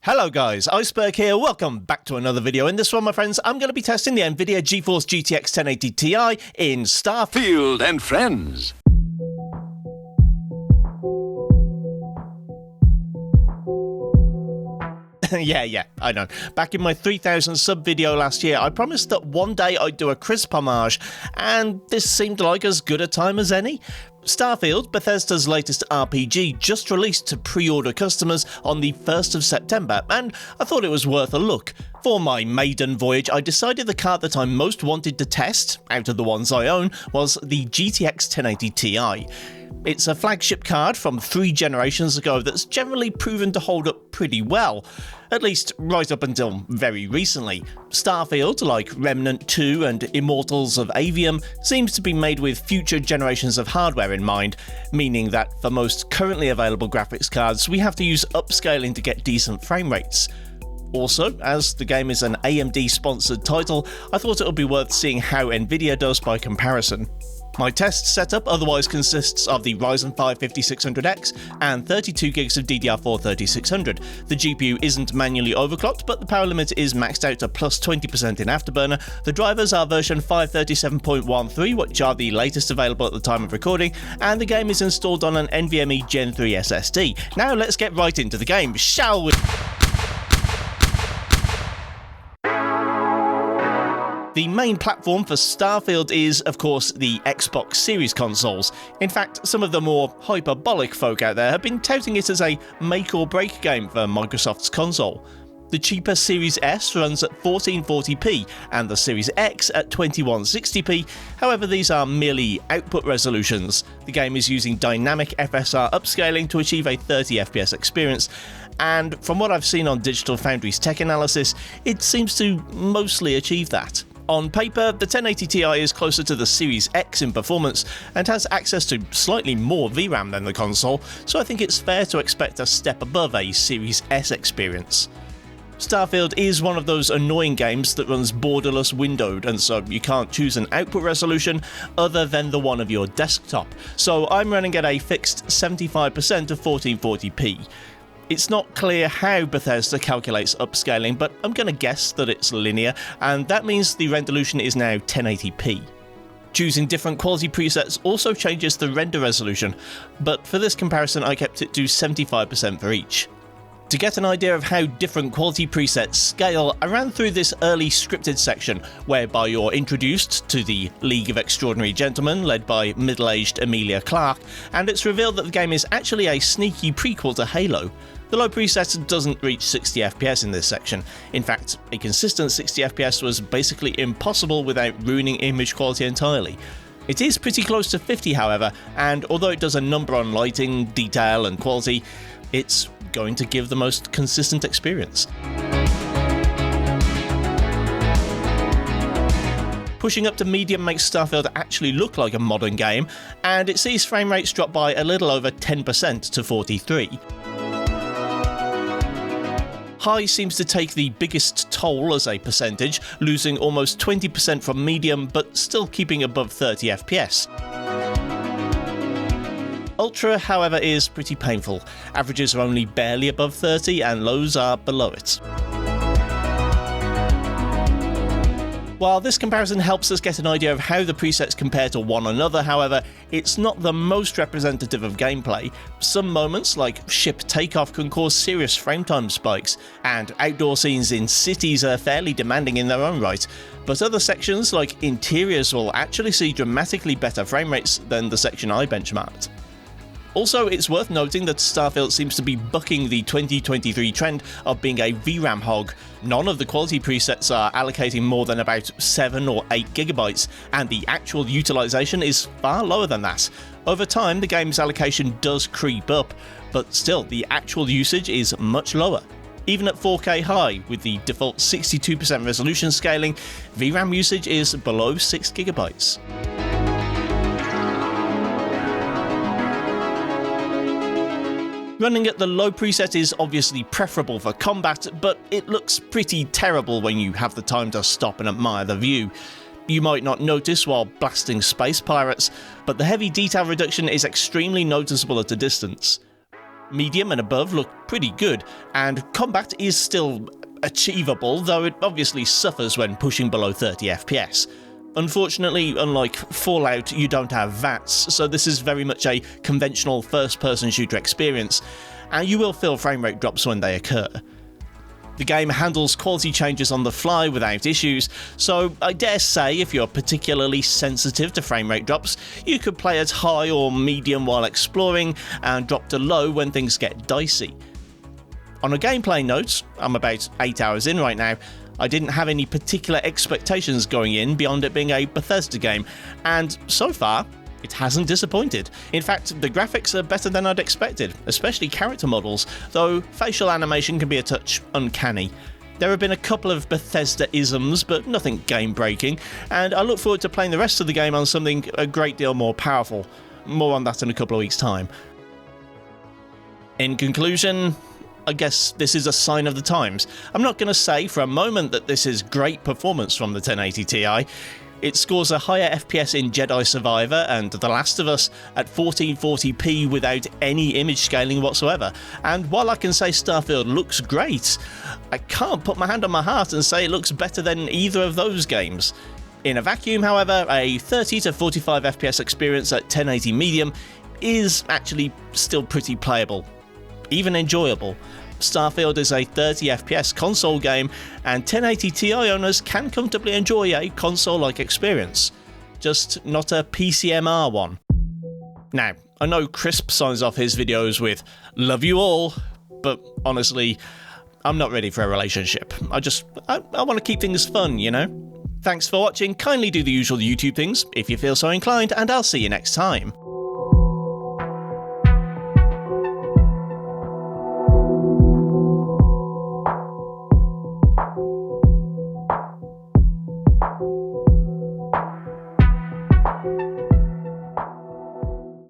Hello guys, Iceberg here, welcome back to another video. In this one, my friends, I'm going to be testing the NVIDIA Geforce GTX 1080 Ti in Starfield and friends. Yeah, I know. Back in my 3000 sub video last year, I promised that one day I'd do a crisp homage, and this seemed like as good a time as any. Starfield, Bethesda's latest RPG, just released to pre-order customers on the 1st of September, and I thought it was worth a look. For my maiden voyage, I decided the card that I most wanted to test, out of the ones I own, was the GTX 1080 Ti. It's a flagship card from 3 generations ago that's generally proven to hold up pretty well, at least right up until very recently. Starfield, like Remnant 2 and Immortals of Avium, seems to be made with future generations of hardware in mind, meaning that for most currently available graphics cards, we have to use upscaling to get decent frame rates. Also, as the game is an AMD-sponsored title, I thought it would be worth seeing how Nvidia does by comparison. My test setup otherwise consists of the Ryzen 5 5600X and 32GB of DDR4 3600. The GPU isn't manually overclocked, but the power limit is maxed out to plus 20% in Afterburner. The drivers are version 537.13, which are the latest available at the time of recording, and the game is installed on an NVMe Gen 3 SSD. Now let's get right into the game, shall we? The main platform for Starfield is, of course, the Xbox Series consoles. In fact, some of the more hyperbolic folk out there have been touting it as a make-or-break game for Microsoft's console. The cheaper Series S runs at 1440p and the Series X at 2160p, however these are merely output resolutions. The game is using dynamic FSR upscaling to achieve a 30fps experience, and from what I've seen on Digital Foundry's tech analysis, it seems to mostly achieve that. On paper, the 1080 Ti is closer to the Series X in performance and has access to slightly more VRAM than the console, so I think it's fair to expect a step above a Series S experience. Starfield is one of those annoying games that runs borderless windowed, and so you can't choose an output resolution other than the one of your desktop, so I'm running at a fixed 75% of 1440p. It's not clear how Bethesda calculates upscaling, but I'm going to guess that it's linear, and that means the resolution is now 1080p. Choosing different quality presets also changes the render resolution, but for this comparison I kept it to 75% for each. To get an idea of how different quality presets scale, I ran through this early scripted section, whereby you're introduced to the League of Extraordinary Gentlemen, led by middle-aged Emilia Clarke, and it's revealed that the game is actually a sneaky prequel to Halo. The low preset doesn't reach 60fps in this section. In fact, a consistent 60fps was basically impossible without ruining image quality entirely. It is pretty close to 50, however, and although it does a number on lighting, detail and quality, it's going to give the most consistent experience. Pushing up to medium makes Starfield actually look like a modern game, and it sees frame rates drop by a little over 10% to 43. High seems to take the biggest toll as a percentage, losing almost 20% from medium but still keeping above 30fps. Ultra, however, is pretty painful. Averages are only barely above 30 and lows are below it. While this comparison helps us get an idea of how the presets compare to one another, however, it's not the most representative of gameplay. Some moments, like ship takeoff, can cause serious frame time spikes, and outdoor scenes in cities are fairly demanding in their own right, but other sections, like interiors, will actually see dramatically better frame rates than the section I benchmarked. Also, it's worth noting that Starfield seems to be bucking the 2023 trend of being a VRAM hog. None of the quality presets are allocating more than about 7 or 8GB, and the actual utilization is far lower than that. Over time, the game's allocation does creep up, but still, the actual usage is much lower. Even at 4K high, with the default 62% resolution scaling, VRAM usage is below 6GB. Running at the low preset is obviously preferable for combat, but it looks pretty terrible when you have the time to stop and admire the view. You might not notice while blasting space pirates, but the heavy detail reduction is extremely noticeable at a distance. Medium and above look pretty good, and combat is still achievable, though it obviously suffers when pushing below 30 FPS. Unfortunately, unlike Fallout, you don't have VATS, so this is very much a conventional first-person shooter experience, and you will feel frame rate drops when they occur. The game handles quality changes on the fly without issues, so I dare say if you're particularly sensitive to frame rate drops, you could play at high or medium while exploring, and drop to low when things get dicey. On a gameplay note, I'm about 8 hours in right now, I didn't have any particular expectations going in beyond it being a Bethesda game, and so far, it hasn't disappointed. In fact, the graphics are better than I'd expected, especially character models, though facial animation can be a touch uncanny. There have been a couple of Bethesda-isms, but nothing game-breaking, and I look forward to playing the rest of the game on something a great deal more powerful. More on that in a couple of weeks' time. In conclusion, I guess this is a sign of the times. I'm not going to say for a moment that this is great performance from the 1080 Ti. It scores a higher FPS in Jedi Survivor and The Last of Us at 1440p without any image scaling whatsoever. And while I can say Starfield looks great, I can't put my hand on my heart and say it looks better than either of those games. In a vacuum, however, a 30 to 45 FPS experience at 1080 medium is actually still pretty playable, even enjoyable. Starfield is a 30 FPS console game, and 1080 Ti owners can comfortably enjoy a console-like experience, just not a PCMR one. Now, I know Crisp signs off his videos with "love you all," but honestly, I'm not ready for a relationship. I want to keep things fun, you know? Thanks for watching, kindly do the usual YouTube things if you feel so inclined, and I'll see you next time. You